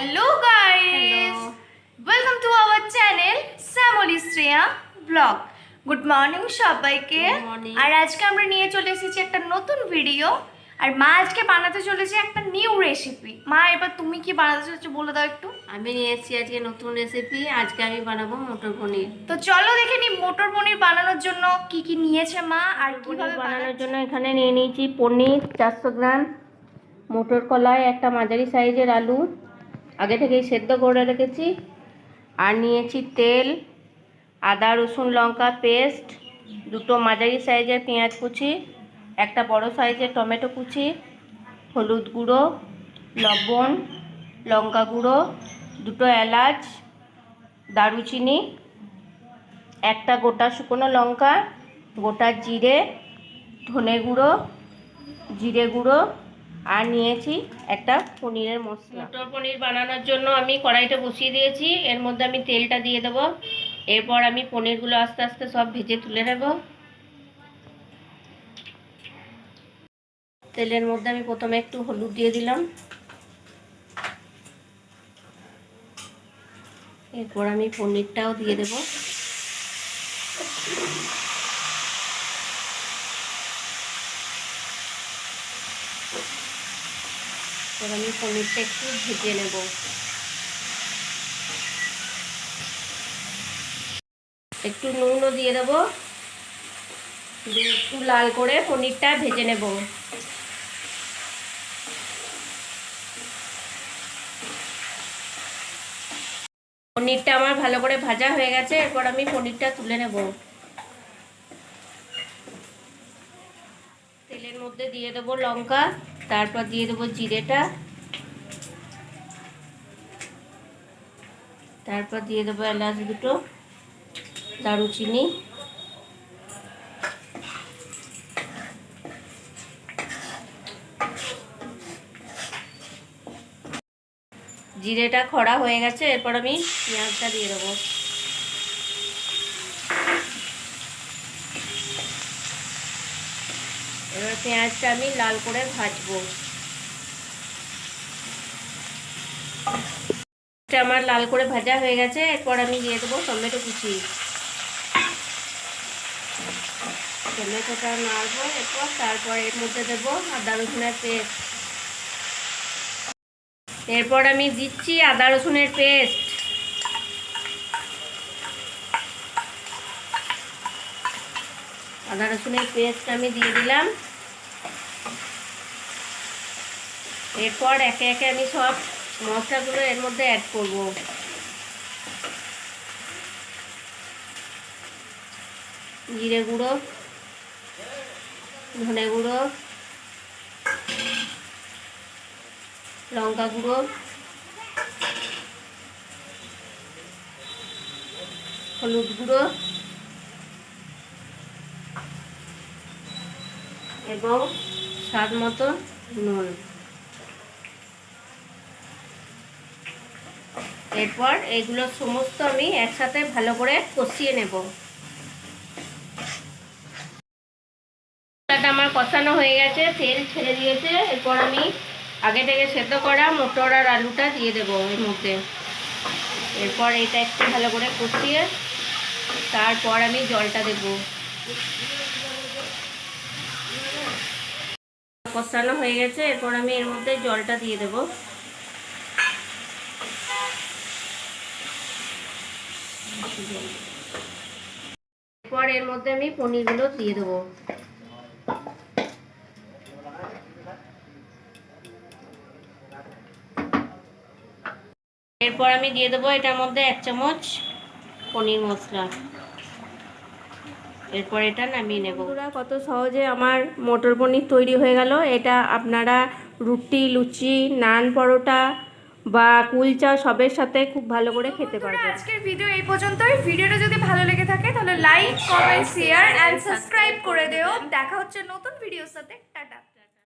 Hello guys, welcome to our channel Samoli Shreya Vlog. Good morning সবাইকে। আর আজকে আমরা নিয়ে চলে এসেছি একটা নতুন ভিডিও। আর মা আজকে বানাতে চলেছে একটা নিউ রেসিপি। মা এবার তুমি কি বানাতে চলেছো বলে দাও একটু। আমি নিয়ে এসেছি আজকে নতুন রেসিপি। আজকে আমি বানাবো মটর পনির। তো চলো দেখে নিই মটর পনির বানানোর জন্য কি কি নিয়েছে মা আর কিভাবে বানানোর জন্য এখানে নিয়ে নিয়েছি পনির 400 গ্রাম, মটর কলাই একটা মাঝারি সাইজের আলু আগে থেকেই সেদ্ধ করে রেখেছি, আর নিয়েছি তেল, আদা রসুন লঙ্কা পেস্ট, দুটো মাঝারি সাইজের পেঁয়াজ কুচি, একটা বড় সাইজের টমেটো কুচি, হলুদ গুঁড়ো, লবণ, লঙ্কা গুঁড়ো, দুটো এলাচ, দারুচিনি, একটা গোটা শুকনো লঙ্কা, গোটা জিরে, ধনে গুঁড়ো, জিরে গুঁড়ো, আর নিয়েছি একটা পনিরের মশলা। মটর পনির বানানোর জন্য আমি কড়াইটা বসিয়ে দিয়েছি, এর মধ্যে আমি তেলটা দিয়ে দেবো। এরপর আমি পনিরগুলো আস্তে আস্তে সব ভেজে তুলে নেব। তেলের মধ্যে আমি প্রথমে একটু হলুদ দিয়ে দিলাম, এরপর আমি পনিরটাও দিয়ে দেব। এবার আমি পনিরটা একটু ভেজে নেব। একটু নুনও দিয়ে দেবো, একটু লাল করে পনিরটা ভেজে নেব। পনিরটা আমার ভালো করে ভাজা হয়ে গেছে, এরপর আমি পনিরটা তুলে নেব। তেলের মধ্যে দিয়ে দেবো লঙ্কা, তারপর দিয়ে দেবো জিরেটা, তারপর দিয়ে দেবো এলাচ দুটো, দারুচিনি, জিরেটা খড়া হয়ে গেছে, এরপর আমি পেঁয়াজটা দিয়ে দেবো। এবার পেঁয়াজটা আমি লাল করে ভাজবো। আমার লাল করে ভাজা হয়ে গেছে, এরপর আমি দিয়ে দেবো টমেটো কুচি। টমেটোটা নাড়বো, তারপর এর মধ্যে দেবো আদা রসুনের পেস্ট। এরপর আমি দিচ্ছি আদা রসুনের পেস্ট। আদা রসুনের পেস্ট আমি দিয়ে দিলাম। এরপর একে একে আমি সব মশলাগুলো এর মধ্যে অ্যাড করব। জিরে গুঁড়ো, ধনে গুঁড়ো, লঙ্কা গুঁড়ো, হলুদ গুঁড়ো এবং স্বাদ মতো নুন। এরপর এগুলো সমস্ত আমি একসাথে ভালো করে কষিয়ে নেব। মশলাটা আমার কষানো হয়ে গেছে, তেল ছেড়ে দিয়েছে। এরপর আমি আগে থেকে সেদ্ধ করা মটর আর আলুটা দিয়ে দেবো এর মধ্যে। এরপর এটা একটু ভালো করে কষিয়ে তারপর আমি জলটা দেব। কষানো হয়ে গেছে, এরপর আমি এর মধ্যে জলটা দিয়ে দেব। এরপর এর মধ্যে আমি পনিরগুলো দিয়ে দেবো। এরপর আমি দিয়ে দেবো এটার মধ্যে 1 চামচ পনির মশলা। এরপর এটা নামিয়ে নেব। কত সহজে আমার মটর পনির তৈরি হয়ে গেল। এটা আপনারা রুটি, লুচি, নান, পরোটা বা কুলচা সবের সাথে খুব ভালো করে খেতে পারবেন। আজকের ভিডিও এই পর্যন্তই। ভিডিওটা যদি ভালো লেগে থাকে তাহলে like, comment, share and subscribe করে দিও। দেখা হচ্ছে নতুন ভিডিওর সাথে। টাটা।